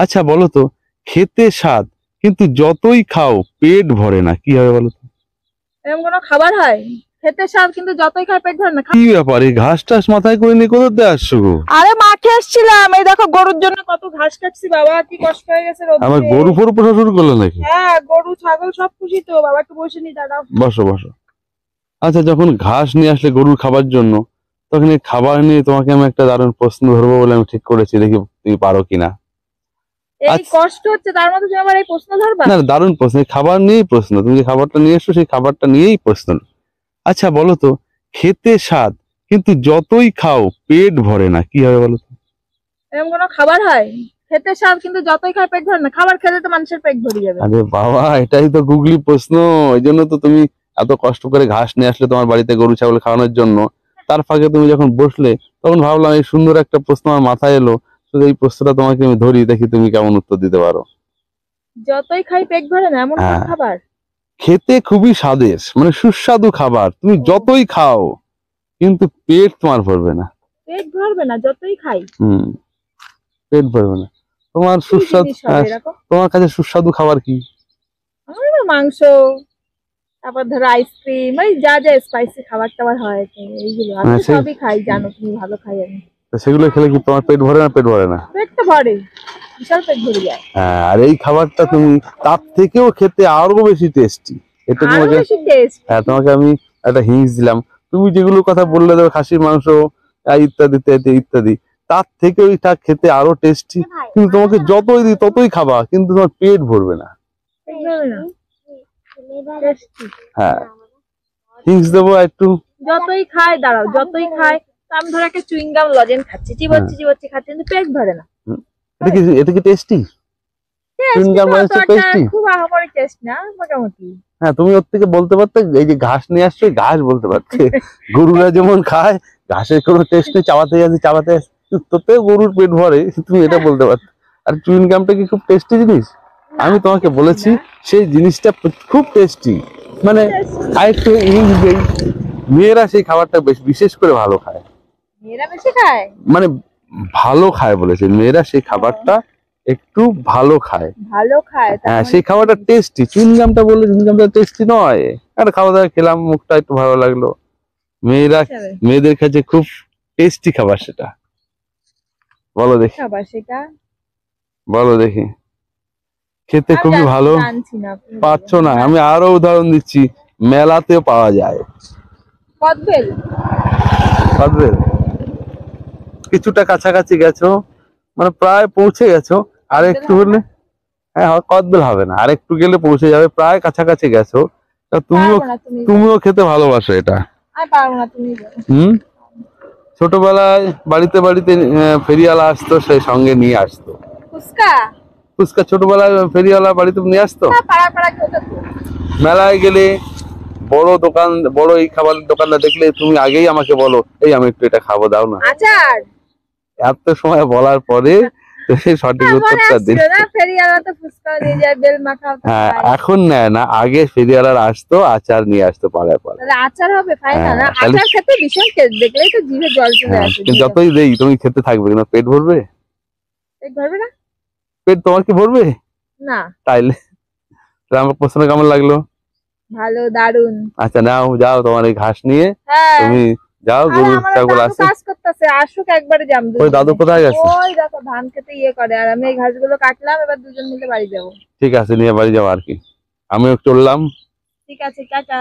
আচ্ছা বলো তো, খেতে স্বাদ কিন্তু যতই খাও পেট ভরে না, কি হবে বলো তো? এরকম কোনো খাবার হয়? খেতে স্বাদ কিন্তু যতই খাই পেট ভরে না? কি ব্যাপার, এই ঘাস টাস মাথায় করে নিয়ে কোথাতে আসছো গো? আরে মাঠে এসেছিলাম, এই দেখো গরুর জন্য কত ঘাস কাটছি বাবা, কি কষ্ট হয়ে গেছে আবার রোদে। গরু ফরু পোষা শুরু করলে নাকি? হ্যাঁ, গরু ছাগল সব খুশি তো বাবা, একটু বসে নি, দাঁড়াও। বসো বসো। আচ্ছা, যখন ঘাস নিয়ে আসলে গরুর খাবার জন্য, তখন এই খাবার নিয়ে তোমাকে আমি একটা দারুণ প্রশ্ন ধরবো বলে আমি ঠিক করেছি, দেখি তুমি পারো কিনা। এই আচ্ছা, কষ্ট হচ্ছে তার মধ্যে তুমি আবার এই প্রশ্ন ধরবা? না না, দারুণ প্রশ্ন, এই খাবার নিয়েই প্রশ্ন, তুমি যে খাবারটা নিয়ে এসছো সেই খাবারটা নিয়েই প্রশ্ন। আচ্ছা বলো তো, খেতে স্বাদ কিন্তু যতই খাও পেট ভরে না, কি হবে বলো তো? এরকম কোনো খাবার হয়? খেতে স্বাদ কিন্তু যতই খাই পেট ভরে না? খাবার খেলে তো মানুষের পেট ভরে যাবে। আরে বাবা, এটাই তো গুগলি প্রশ্ন। এই জন্য তো তুমি এত কষ্ট করে ঘাস নিয়ে আসলে তোমার বাড়িতে গরু ছাগল খাওয়ানোর জন্য। তার ফাঁকে তুমি যখন বসলে, তখন ভাবলাম এই সুন্দর একটা প্রশ্ন আমার মাথায় এলো, শুধু এই প্রশ্নটা তোমাকে আমি ধরি, দেখি তুমি কেমন উত্তর দিতে পারো। যতই খাই পেট ভরে না এমন কোন হ্যাঁ, খাবার? খেতে খুবই স্বাদের, মানে সুস্বাদু খাবার, তুমি যতই খাও কিন্তু পেট তোমার ভরবে না। পেট ভরবে না যতই খাই? হুম, পেট ভরবে না। তোমার কি সুস্বাদু, জিনিস হবে এরকম? তোমার কাছে সুস্বাদু খাবার কি? আমার না মাংস, তারপর ধরো আইসক্রিম, ওই যা যা স্পাইসি খাবার টাবার হয় এইগুলো। আমি তো সবই খাই, জানো তুমি, ভালো খাই আমি। সেগুলো খেলে কি তোমার পেট ভরে না? পেট ভরে না? পেট তো ভরে, বিশাল পেট ভরে যায়। হ্যাঁ, আর এই খাবারটা তুমি তার থেকেও খেতে আরো বেশি টেস্টি। এটা আরো তোমাকে, বেশি টেস্ট। হ্যাঁ তোমাকে আমি একটা হিংস দিলাম। তুমি যেগুলো কথা বললে, ধরো খাসির মাংস ইত্যাদি ইত্যাদি ইত্যাদি, তার থেকেও এটা খেতে আরো টেস্টি, কিন্তু তোমাকে যতই দিই ততই খাবা, কিন্তু তোমার পেট ভরবে না। পেট ভরবে না, টেস্টি। হ্যাঁ, হিংস দেবো একটু। যতই খাই, দাঁড়াও, যতই খাই, তো আমি ধরো একটা চুইংগাম লজেন্স খাচ্ছি, চিবাচ্ছি চিবাচ্ছি খাচ্ছি, কিন্তু পেট ভরে না। এটা কি টেস্টি? টেস্ট তো অত একটা খুব আহামরি টেস্ট না, মোটামুটি। হ্যাঁ, তুমি ওর থেকে বলতে পারতে, এই যে ঘাস নিয়ে আসছো, এই ঘাস বলতে পারতে। গরুরা যেমন খায়, ঘাসের কোনো টেস্ট নেই, চাবাতে যাচ্ছে চাবাতে যাচ্ছে, তোতেও গরুর পেট ভরে, তুমি এটা বলতে পারতে। আর চুইং গামটা কি খুব টেস্টি জিনিস? আমি তোমাকে বলেছি সেই জিনিসটা খুব টেস্টি, মানে আরেকটু ইংলিশ দেই, মেয়েরা সেই খাবারটা বেশ বিশেষ করে ভালো খায়। মেয়েরা বেশি খায়? মানে ভালো খায় বলেছে, মেয়েরা সেই খাবারটা একটু ভালো খায়। ভালো খায়, হ্যাঁ, সেই খাবারটা টেস্টি। চুইংগামটা বললে চুইংগামটা টেস্টি নয়। আর খাওয়া দাওয়া খেলাম, মুখটা একটু ভালো লাগলো। মেয়েরা, মেয়েদের কাছে খুব টেস্টি খাবার সেটা। বলো দেখি, খাবার সেটা? বলো দেখি। খেতে খুবই ভালো, জানছি না। পাচ্ছ না? আমি আরো উদাহরণ দিচ্ছি, মেলাতেও পাওয়া যায়। কদবেল? কদবেল? কিছুটা কাছাকাছি গেছো, মানে প্রায় পৌঁছে গেছো। আর একটু হলে, হ্যাঁ কদবেল হবে না, আর একটু গেলে পৌঁছে যাবে, প্রায় কাছাকাছি গেছো। তা তুমিও খেতে ভালোবাসো এটা? আমি পারবো না, তুমি বলো। ছোটবেলায় বাড়িতে বাড়িতে ফেরিওয়ালা আসতো, সেই সঙ্গে নিয়ে আসতো ফুচকা। ফুচকা। ছোটবেলায় ফেরিওয়ালা বাড়িতে নিয়ে আসতো। মেলায় গেলে বড় দোকান, বড় এই খাবারের দোকানটা দেখলে তুমি আগেই আমাকে বলো, এই আমি একটু এটা খাবো, দাও না। আচার? এত সময় বলার পরে সঠিক উত্তরটা দিন। হ্যাঁ, এখন নেয় না, আগে ফেরিওয়ালারা আসতো, আচার নিয়ে আসতো পাড়ায় পাড়ায়। আচার হবে? আচার খেতে ভীষণ টেস্ট, দেখলেই তো জিভে জল চলে আসে। যতই দেই তুমি খেতে থাকবে, কিন্তু পেট ভরবে? পেট ভরবে না। পেট তোমার কি ভরবে না। তাইলে আমার প্রশ্ন কেমন লাগলো? ভালো, দারুন। আচ্ছা নাও, যাও তোমার এই ঘাস নিয়ে তুমি যাও, গরু ছাগল আছে, কাজ করতেছে, আসুক একবারে যাম। ওই দাদু কোথায় গেছে? ওই দেখো ধান খেতে করে, আর আমি এই ঘাসগুলো কাটলাম, এবার দুজন মিলে বাড়ি যাবো। ঠিক আছে, নিয়ে বাড়ি যাও আর কি, আমিও চললাম। ঠিক আছে, টাটা।